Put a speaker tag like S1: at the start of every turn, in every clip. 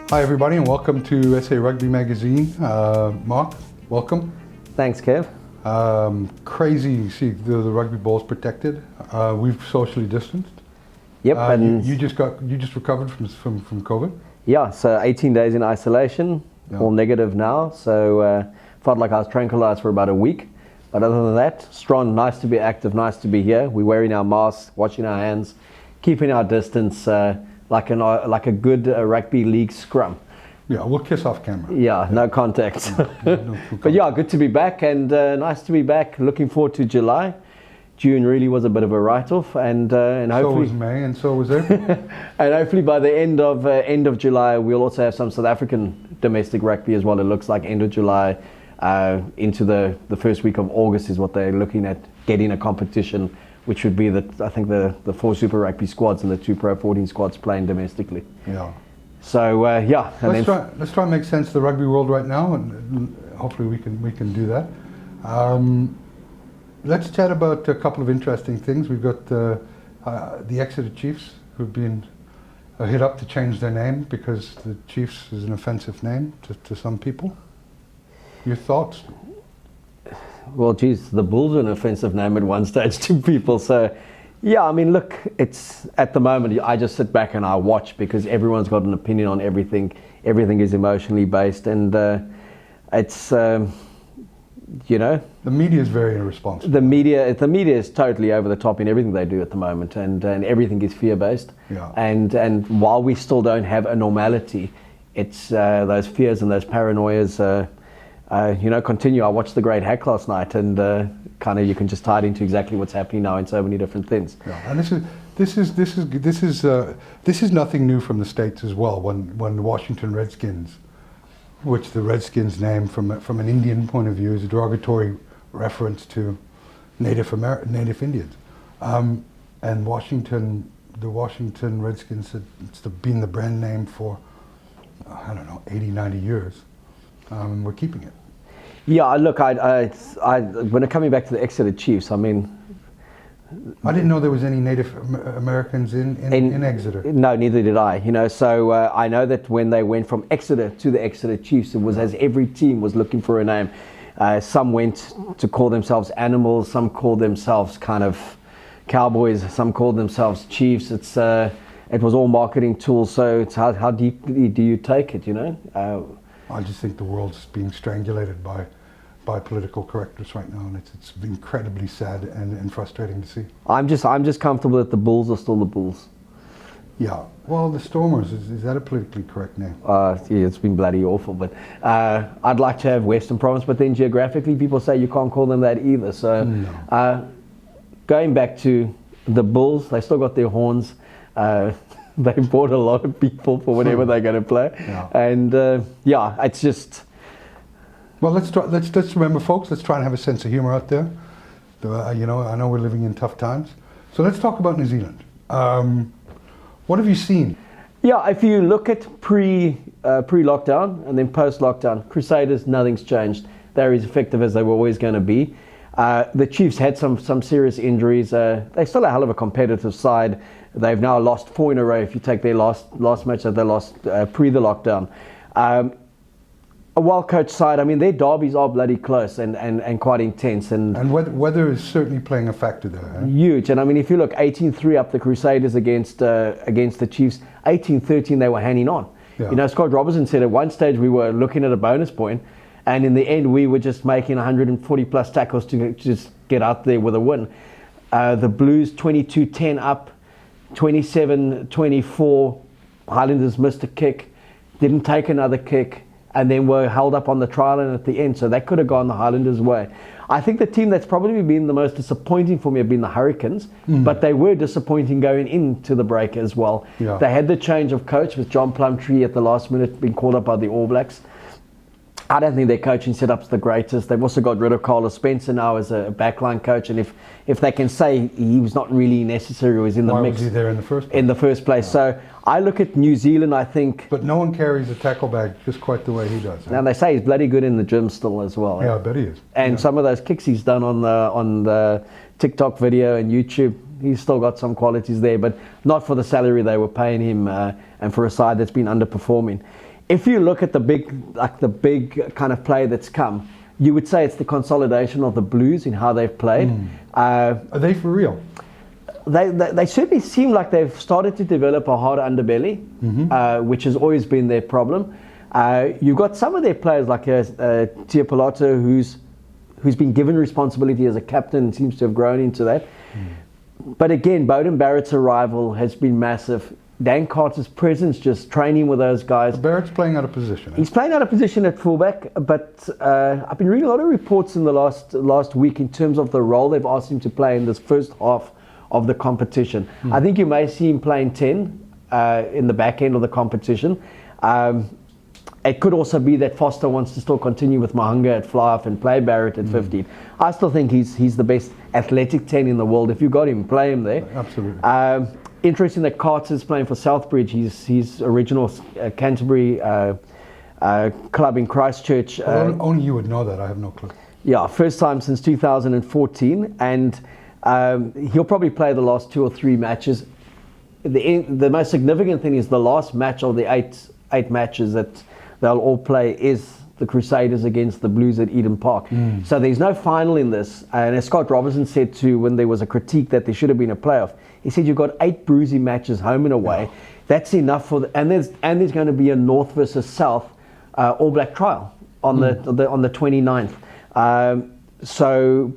S1: Hi everybody and welcome to SA Rugby Magazine. Mark, welcome.
S2: Thanks, Kev.
S1: Crazy, you see the rugby ball's protected. We've socially distanced.
S2: Yep, and
S1: you just recovered from COVID?
S2: Yeah, so 18 days in isolation, all negative now. So felt like I was tranquilized for about a week. But other than that, strong, nice to be active, nice to be here. We're wearing our masks, washing our hands, keeping our distance, like a good rugby league scrum.
S1: Yeah, we'll kiss off camera.
S2: Yeah, no contact.
S1: No
S2: But yeah, good to be back and nice to be back. Looking forward to July. June really was a bit of a write-off, and hopefully
S1: so was May, and so was April.
S2: And hopefully by the end of July, we'll also have some South African domestic rugby as well. It looks like end of July into the first week of August is what they're looking at, getting a competition, which would be the 4 Super Rugby squads and the 2 Pro 14 squads playing domestically.
S1: Yeah.
S2: So yeah.
S1: Let's try and make sense of the Rugby World right now, and hopefully we can do that. Let's chat about a couple of interesting things. We've got the Exeter Chiefs, who've been hit up to change their name because the Chiefs is an offensive name to some people. Your thoughts?
S2: Well, geez, the Bulls are an offensive name at one stage to people. So, yeah, I mean, look, it's at the moment, I just sit back and I watch because everyone's got an opinion on everything. Everything is emotionally based, and it's, you know.
S1: The media is very irresponsible.
S2: The media is totally over the top in everything they do at the moment, and everything is fear-based.
S1: Yeah.
S2: And while we still don't have a normality, it's those fears and those paranoias. Continue. I watched The Great Hack last night, and kind of you can just tie it into exactly what's happening now in so many different things.
S1: Yeah, and this is nothing new from the States as well. When the Washington Redskins, which the Redskins name from an Indian point of view is a derogatory reference to Native Indians, and the Washington Redskins it's been the brand name for 80, 90 years. We're keeping it.
S2: Yeah, look, when it coming back to the Exeter Chiefs, I mean,
S1: I didn't know there was any Native Americans in Exeter.
S2: No, neither did I. So I know that when they went from Exeter to the Exeter Chiefs, it was as every team was looking for a name. Some went to call themselves Animals, some called themselves kind of Cowboys, some called themselves Chiefs. It was all marketing tools. So it's how deeply do you take it?
S1: I just think the world's being strangulated by political correctness right now, and it's incredibly sad and frustrating to see. I'm
S2: just comfortable that the Bulls are still the Bulls.
S1: Yeah. Well, the Stormers, is that a politically correct name?
S2: Yeah, it's been bloody awful, but I'd like to have Western Province, but then geographically people say you can't call them that either. So going back to the Bulls, they still got their horns. They bought a lot of people for whatever they're going to play, and it's just.
S1: Well, let's remember, folks. Let's try and have a sense of humor out there. I know we're living in tough times, so let's talk about New Zealand. What have you seen?
S2: Yeah, if you look at pre-lockdown and then post-lockdown, Crusaders, nothing's changed. They're as effective as they were always going to be. The Chiefs had some serious injuries. They're still a hell of a competitive side. They've now lost 4 in a row if you take their last match that they lost pre the lockdown. A well-coached side, I mean, their derbies are bloody close and quite intense. And
S1: weather is certainly playing a factor there. Eh?
S2: Huge. And I mean, if you look 18-3 up the Crusaders against the Chiefs, 18-13 they were hanging on. Yeah. Scott Robertson said at one stage we were looking at a bonus point, and in the end we were just making 140 plus tackles to just get out there with a win. The Blues 22-10 up, 27-24, Highlanders missed a kick, didn't take another kick, and then were held up on the trial and at the end, so that could have gone the Highlanders' way. I think the team that's probably been the most disappointing for me have been the Hurricanes, but they were disappointing going into the break as well. Yeah. They had the change of coach with John Plumtree at the last minute being called up by the All Blacks. I don't think their coaching setup's the greatest. They've also got rid of Carlos Spencer now as a backline coach, and if they can say he was not really necessary or was in the mix.
S1: Why was he there in the first place?
S2: In the first place. Yeah. So I look at New Zealand, I think.
S1: But no one carries a tackle bag just quite the way he does.
S2: Now they say he's bloody good in the gym still as well.
S1: Yeah, I bet he is.
S2: And some of those kicks he's done on the TikTok video and YouTube, he's still got some qualities there, but not for the salary they were paying him, and for a side that's been underperforming. if you look at the big kind of play that's come, you would say it's the consolidation of the Blues in how they've played.
S1: Are they for real?
S2: They certainly seem like they've started to develop a hard underbelly, which has always been their problem. You've got some of their players like Tiapolato, who's been given responsibility as a captain and seems to have grown into that. But again, Beauden Barrett's arrival has been massive. Dan Carter's presence, just training with those guys.
S1: Barrett's playing out of position.
S2: He's playing out of position at fullback, but I've been reading a lot of reports in the last week in terms of the role they've asked him to play in this first half of the competition. I think you may see him playing 10 in the back end of the competition. It could also be that Foster wants to still continue with Mahunga at fly-off and play Barrett at 15. I still think he's the best athletic 10 in the world. If you got him, play him there.
S1: Absolutely.
S2: Interesting that Carter's playing for Southbridge. He's original Canterbury club in Christchurch.
S1: Only you would know that. I have no clue.
S2: Yeah, first time since 2014, and he'll probably play the last 2 or 3 matches. The most significant thing is the last match of the eight matches that they'll all play is the Crusaders against the Blues at Eden Park. So there's no final in this. And as Scott Robertson said too, when there was a critique that there should have been a playoff, he said you've got 8 bruising matches home and away. Yeah. That's enough for and there's going to be a North versus South All Black trial on the 29th. So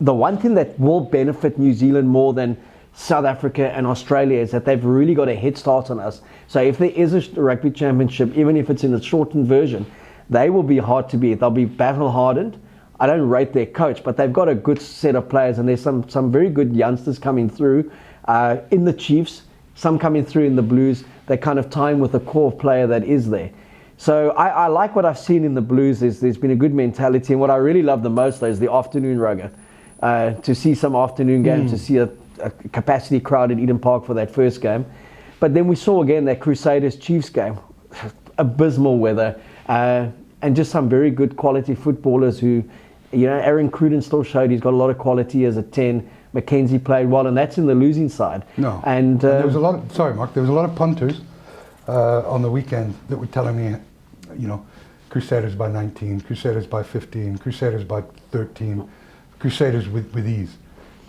S2: the one thing that will benefit New Zealand more than South Africa and Australia is that they've really got a head start on us. So if there is a rugby championship, even if it's in a shortened version, they will be hard to beat. They'll be battle hardened. I don't rate their coach, but they've got a good set of players, and there's some very good youngsters coming through in the Chiefs, some coming through in the Blues. They kind of time with the core player that is there. So I like what I've seen in the Blues. There's been a good mentality, and what I really love the most though is the afternoon rugger. To see some afternoon games, to see a capacity crowd at Eden Park for that first game. But then we saw again that Crusaders-Chiefs game. Abysmal weather, and just some very good quality footballers who, Aaron Cruden still showed he's got a lot of quality as a 10. Mackenzie played well, and that's in the losing side.
S1: No.
S2: And
S1: there was a lot of, sorry Mark, there was a lot of punters on the weekend that were telling me, Crusaders by 19, Crusaders by 15, Crusaders by 13, Crusaders with ease.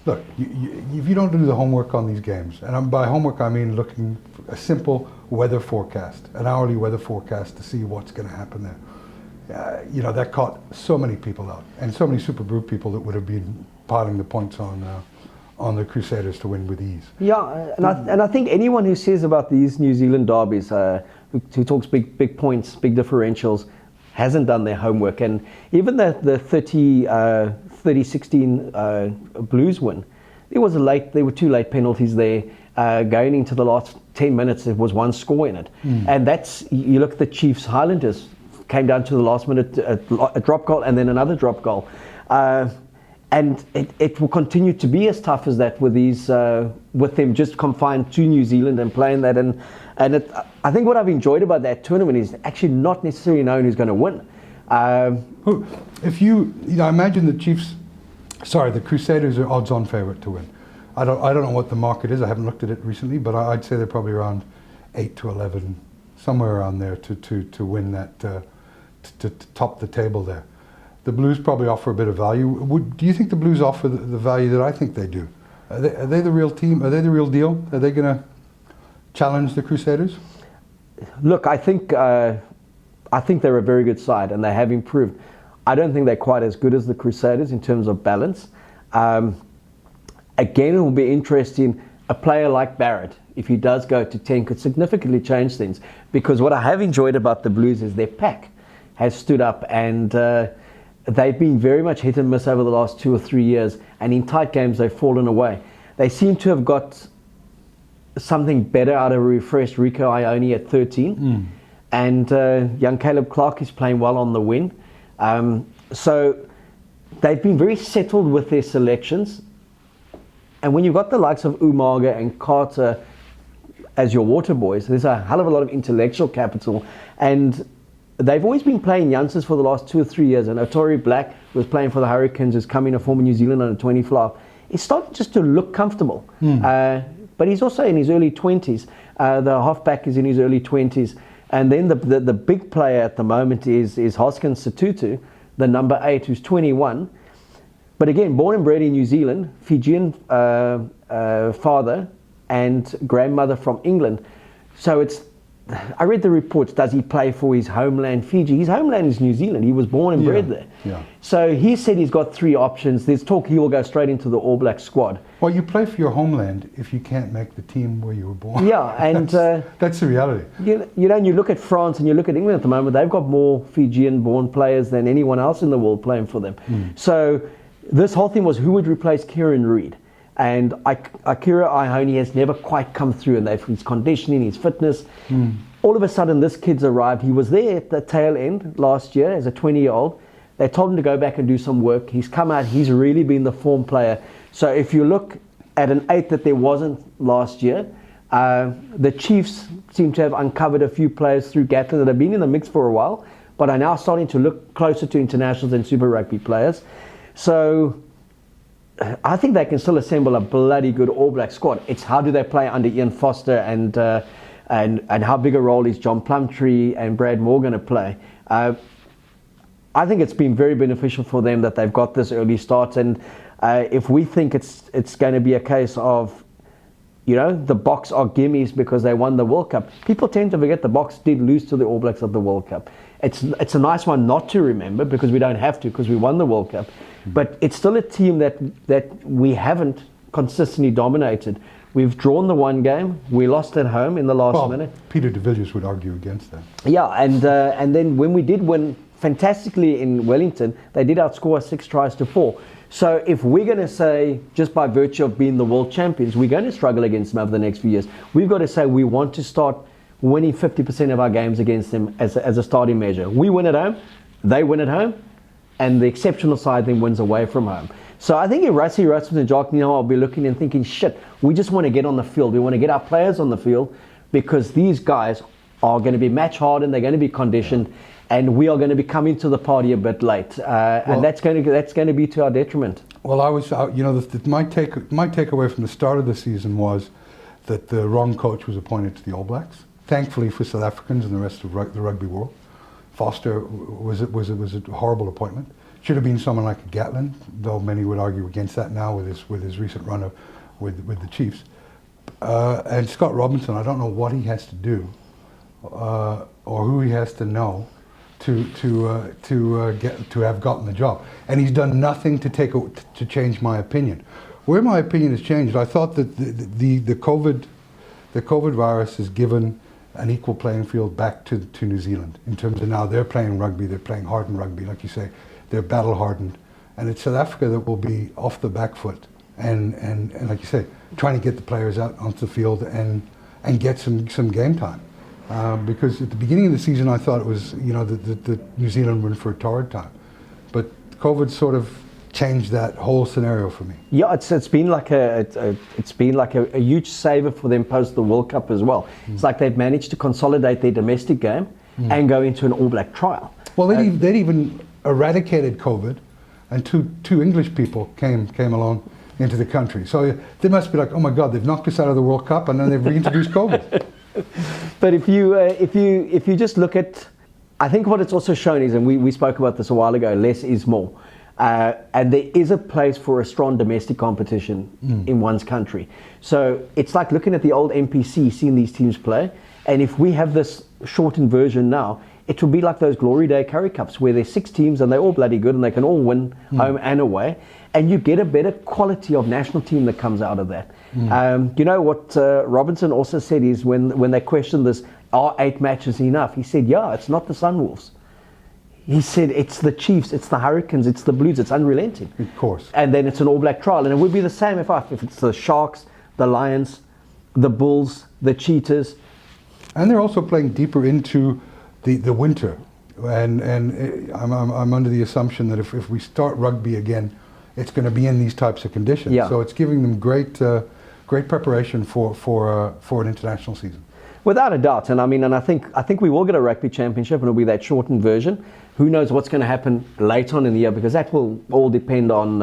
S1: Look, if you don't do the homework on these games, and by homework I mean looking for a simple weather forecast, an hourly weather forecast to see what's going to happen there. That caught so many people out, and so many Super Brew people that would have been piling the points on the Crusaders to win with ease. Yeah,
S2: and I think anyone who says about these New Zealand derbies, who talks big points, big differentials, hasn't done their homework. And even the 30-16 Blues win, there were 2 late penalties there. Going into the last 10 minutes, there was 1 score in it. And you look at the Chiefs Highlanders, came down to the last minute, a drop goal and then another drop goal. And it will continue to be as tough as that with with them just confined to New Zealand and playing that. I think what I've enjoyed about that tournament is actually not necessarily knowing who's going to win.
S1: If you imagine the Crusaders are odds-on favourite to win. I don't know what the market is. I haven't looked at it recently, but I'd say they're probably around 8 to 11, somewhere around there to win that, to top the table there. The Blues probably offer a bit of value. Do you think the Blues offer the value that I think they do? Are they the real team? Are they the real deal? Are they going to challenge the Crusaders?
S2: Look, I think they're a very good side, and they have improved. I don't think they're quite as good as the Crusaders in terms of balance. Again, it will be interesting. A player like Barrett, if he does go to 10, could significantly change things. Because what I have enjoyed about the Blues is their pack has stood up, and they've been very much hit and miss over the last 2 or 3 years. And in tight games, they've fallen away. They seem to have got something better out of a refreshed Rico Ione at 13. And young Caleb Clark is playing well on the wing. So they've been very settled with their selections. And when you've got the likes of Umaga and Carter as your water boys, there's a hell of a lot of intellectual capital. And they've always been playing youngsters for the last 2 or 3 years. And Otori Black, who was playing for the Hurricanes, who's coming a former New Zealand under-20 fly, is starting just to look comfortable. But he's also in his early 20s. The halfback is in his early 20s. And then the big player at the moment is Hoskins Satutu, the number 8, who's 21. But again, born and bred in New Zealand, Fijian father and grandmother from England. So I read the reports, does he play for his homeland, Fiji? His homeland is New Zealand. He was born and bred there.
S1: Yeah.
S2: So he said he's got 3 options. There's talk he will go straight into the All Black squad.
S1: Well, you play for your homeland if you can't make the team where you were born.
S2: Yeah, and
S1: that's the reality.
S2: You know, and you look at France and you look at England at the moment, they've got more Fijian-born players than anyone else in the world playing for them. So this whole thing was who would replace Kieran Reid. And Akira Ihone has never quite come through, and his conditioning, his fitness. All of a sudden, this kid's arrived. He was there at the tail end last year as a 20-year-old. They told him to go back and do some work. He's come out. He's really been the form player. So if you look at an 8 that there wasn't last year, the Chiefs seem to have uncovered a few players through Gatland that have been in the mix for a while, but are now starting to look closer to internationals and Super Rugby players. So I think they can still assemble a bloody good All Black squad. It's how do they play under Ian Foster and how big a role is John Plumtree and Brad Moore going to play. I think it's been very beneficial for them that they've got this early start, and if we think it's going to be a case of, you know, the Boks are gimmies because they won the World Cup, people tend to forget the Boks did lose to the All Blacks at the World Cup. It's a nice one not to remember because we don't have to, because we won the World Cup. But it's still a team that we haven't consistently dominated. We've drawn the one game. We lost at home in the last minute.
S1: Peter de Villiers would argue against that.
S2: Yeah, and then when we did win fantastically in Wellington, they did outscore us 6 tries to 4. So if we're going to say, just by virtue of being the world champions, we're going to struggle against them over the next few years, we've got to say we want to start winning 50% of our games against them as a starting measure. We win at home, they win at home, and the exceptional side then wins away from home. So I think if Rassie Erasmus and Jacques Nienaber will be looking and thinking, shit, we just want to get on the field. We want to get our players on the field because these guys are going to be match hardened, they're going to be conditioned, and we are going to be coming to the party a bit late. And that's going to be to our detriment.
S1: Well, my takeaway from the start of the season was that the wrong coach was appointed to the All Blacks. Thankfully for South Africans and the rest of the rugby world, Foster was a horrible appointment. Should have been someone like Gatland, though many would argue against that now with his recent run with the Chiefs. And Scott Robinson, I don't know what he has to do or who he has to know to have gotten the job, and he's done nothing to change my opinion. Where my opinion has changed, I thought that the COVID virus has given an equal playing field back to New Zealand in terms of now they're playing rugby, they're playing hardened rugby, like you say, they're battle hardened, and it's South Africa that will be off the back foot and like you say, trying to get the players out onto the field and get some game time. Because at the beginning of the season I thought it was, you know, the New Zealand were in for a torrid time, but COVID sort of changed that whole scenario for me.
S2: Yeah, it's been like a huge saver for them post the World Cup as well. It's like they've managed to consolidate their domestic game and go into an All Black trial.
S1: Well, they'd even eradicated COVID, and two English people came along into the country. So they must be like, oh my God, they've knocked us out of the World Cup, and then they've reintroduced COVID.
S2: But if you just look at, I think what it's also shown is, and we spoke about this a while ago, less is more. And there is a place for a strong domestic competition in one's country. So it's like looking at the old NPC, seeing these teams play. And if we have this shortened version now, it will be like those Glory Day Curry Cups where there's 6 teams and they're all bloody good and they can all win home and away. And you get a better quality of national team that comes out of that. You know what Robinson also said is when they questioned this, are 8 matches enough? He said, yeah, it's not the Sunwolves. He said it's the Chiefs, it's the Hurricanes, it's the Blues, it's unrelenting.
S1: Of course.
S2: And then it's an All Black trial. And it would be the same if it's the Sharks, the Lions, the Bulls, the Cheetahs.
S1: And they're also playing deeper into the winter. And I'm under the assumption that if we start rugby again, it's going to be in these types of conditions.
S2: Yeah.
S1: So it's giving them great preparation for an international season.
S2: Without a doubt, and I think we will get a rugby championship, and it'll be that shortened version. Who knows what's going to happen later on in the year, because that will all depend on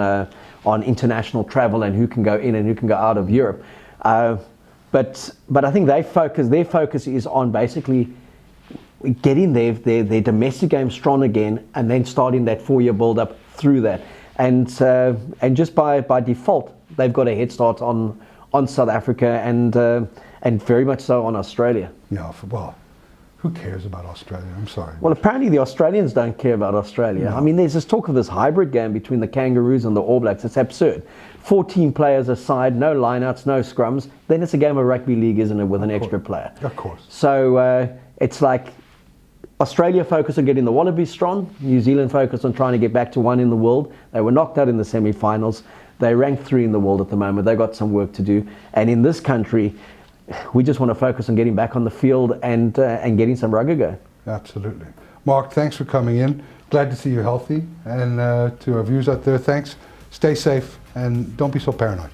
S2: international travel and who can go in and who can go out of Europe. But I think their focus is on basically getting their domestic game strong again, and then starting that 4-year build-up through that. And just by default, they've got a head start on South Africa and very much so on Australia.
S1: Yeah, well, who cares about Australia? I'm sorry.
S2: Well, apparently the Australians don't care about Australia.
S1: No.
S2: I mean, there's this talk of this hybrid game between the Kangaroos and the All Blacks. It's absurd. 14 players aside, no lineouts, no scrums. Then it's a game of rugby league, isn't it, with an extra player?
S1: Of course.
S2: So it's like Australia focused on getting the Wallabies strong. New Zealand focused on trying to get back to 1 in the world. They were knocked out in the semi-finals. They rank 3 in the world at the moment. They've got some work to do. And in this country, we just want to focus on getting back on the field and getting some rugby going.
S1: Absolutely. Mark, thanks for coming in. Glad to see you healthy. And to our viewers out there, thanks. Stay safe and don't be so paranoid.